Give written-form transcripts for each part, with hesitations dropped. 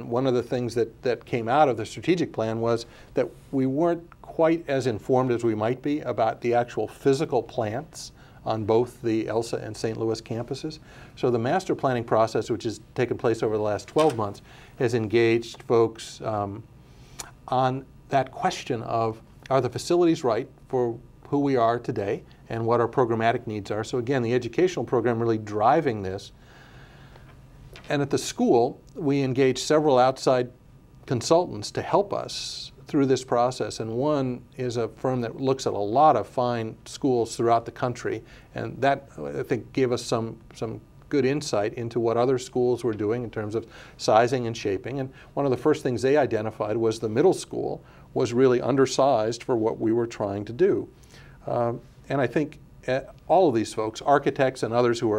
One of the things that came out of the strategic plan was that we weren't quite as informed as we might be about the actual physical plants on both the ELSA and St. Louis campuses. So the master planning process, which has taken place over the last 12 months, has engaged folks on that question of, are the facilities right for who we are today and what our programmatic needs are? So again, the educational program really driving this. And at the school, we engaged several outside consultants to help us through this process. And one is a firm that looks at a lot of fine schools throughout the country. And that, I think, gave us some good insight into what other schools were doing in terms of sizing and shaping. And one of the first things they identified was the middle school was really undersized for what we were trying to do. And I think all of these folks, architects and others who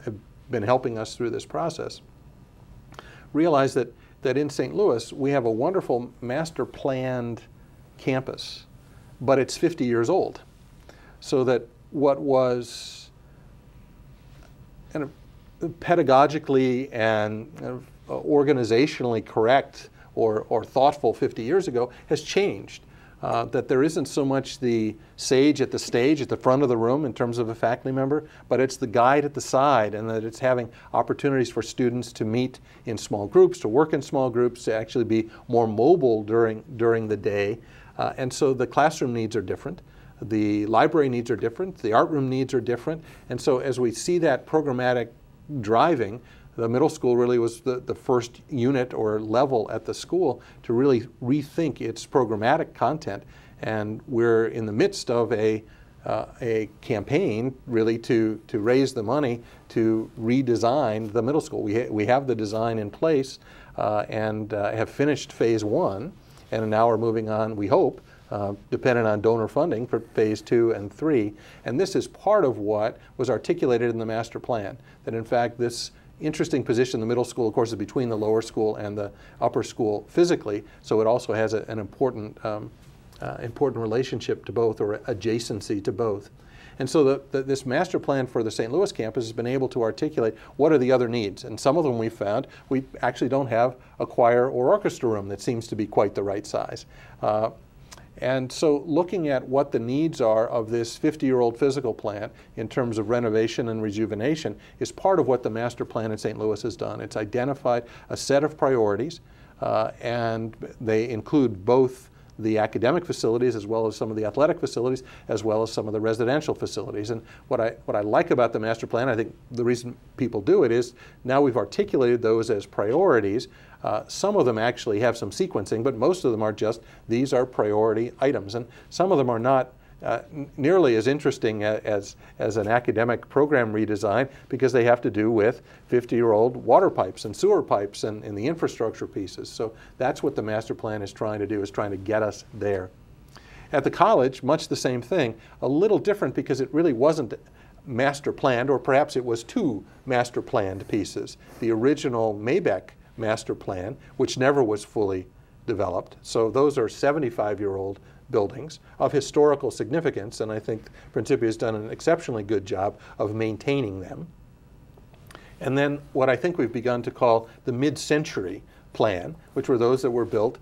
have been helping us through this process, realize that in St. Louis we have a wonderful master planned campus, but it's 50 years old. So that what was kind of pedagogically and organizationally correct or thoughtful 50 years ago has changed. That there isn't so much the sage at the stage at the front of the room in terms of a faculty member, but it's the guide at the side, and that it's having opportunities for students to meet in small groups, to work in small groups, to actually be more mobile during the day. And so the classroom needs are different. The library needs are different. The art room needs are different. And so as we see that programmatic driving, the middle school really was the first unit or level at the school to really rethink its programmatic content. And we're in the midst of a campaign really to raise the money to redesign the middle school. We have the design in place and have finished phase 1, and now we're moving on, we hope, dependent on donor funding, for phase 2 and 3. And this is part of what was articulated in the master plan, that in fact this interesting position, the middle school, of course, is between the lower school and the upper school physically, so it also has an important relationship to both, or adjacency to both. And so this master plan for the St. Louis campus has been able to articulate what are the other needs. And some of them we found, we actually don't have a choir or orchestra room that seems to be quite the right size. And so looking at what the needs are of this 50-year-old physical plant in terms of renovation and rejuvenation is part of what the master plan in St. Louis has done. It's identified a set of priorities, and they include both the academic facilities as well as some of the athletic facilities, as well as some of the residential facilities. And what I like about the master plan, I think the reason people do it is now we've articulated those as priorities. Some of them actually have some sequencing, but most of them are just, these are priority items. And some of them are not nearly as interesting as an academic program redesign, because they have to do with 50-year-old water pipes and sewer pipes and the infrastructure pieces. So that's what the master plan is trying to do, is trying to get us there. At the college, much the same thing, a little different because it really wasn't master planned, or perhaps it was 2 master planned pieces. The original Mabeck master plan, which never was fully developed. So those are 75-year-old buildings of historical significance, and I think Principia has done an exceptionally good job of maintaining them. And then what I think we've begun to call the mid-century plan, which were those that were built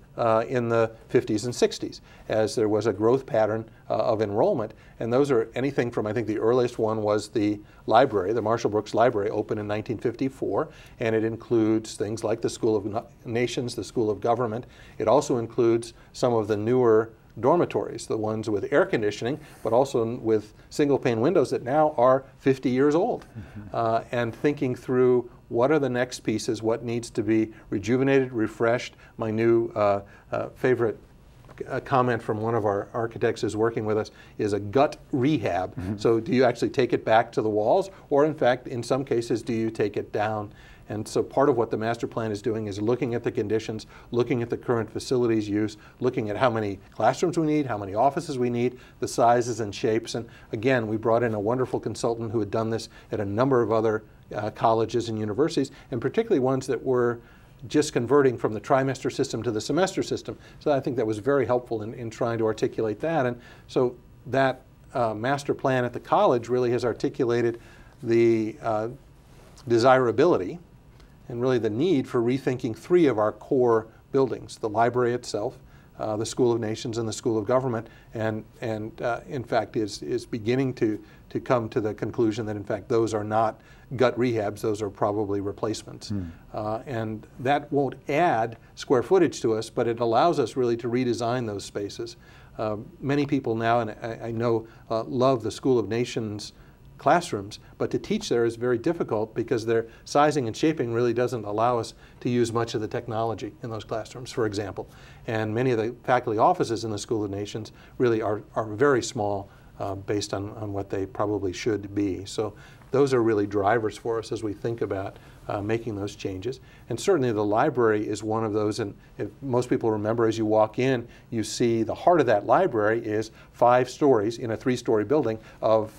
in the 50s and 60s, as there was a growth pattern of enrollment. And those are anything from, I think the earliest one was the library, the Marshall Brooks Library, opened in 1954, and it includes things like the School of Nations, the School of Government. It also includes some of the newer dormitories, the ones with air conditioning, but also with single pane windows that now are 50 years old. And thinking through what are the next pieces, what needs to be rejuvenated, refreshed. My new favorite comment from one of our architects who's working with us is a gut rehab. So do you actually take it back to the walls, or in fact, in some cases, do you take it down? And so part of what the master plan is doing is looking at the conditions, looking at the current facilities use, looking at how many classrooms we need, how many offices we need, the sizes and shapes. And again, we brought in a wonderful consultant who had done this at a number of other colleges and universities, and particularly ones that were just converting from the trimester system to the semester system. So I think that was very helpful in trying to articulate that. And so that master plan at the college really has articulated the desirability and really the need for rethinking three of our core buildings: the library itself, the School of Nations, and the School of Government, and in fact is beginning to come to the conclusion that in fact those are not gut rehabs, those are probably replacements. And that won't add square footage to us, but it allows us really to redesign those spaces. Many people now, and I know, love the School of Nations classrooms, but to teach there is very difficult because their sizing and shaping really doesn't allow us to use much of the technology in those classrooms, for example. And many of the faculty offices in the School of Nations really are very small based on what they probably should be. So those are really drivers for us as we think about making those changes. And certainly the library is one of those, and if most people remember, as you walk in, you see the heart of that library is 5 stories in a 3-story building of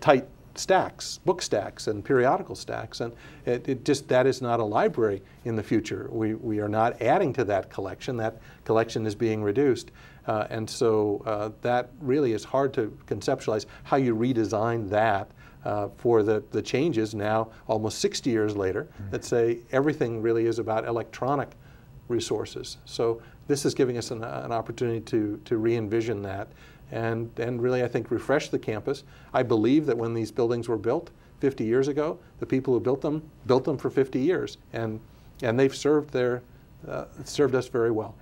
tight stacks, book stacks and periodical stacks, and that is not a library in the future. We are not adding to that collection. That collection is being reduced. And so that really is hard to conceptualize how you redesign that for the changes now, almost 60 years later, that say everything really is about electronic resources. So this is giving us an opportunity to re-envision that and really, I think, refresh the campus. I believe that when these buildings were built 50 years ago, the people who built them for 50 years, and they've served us very well.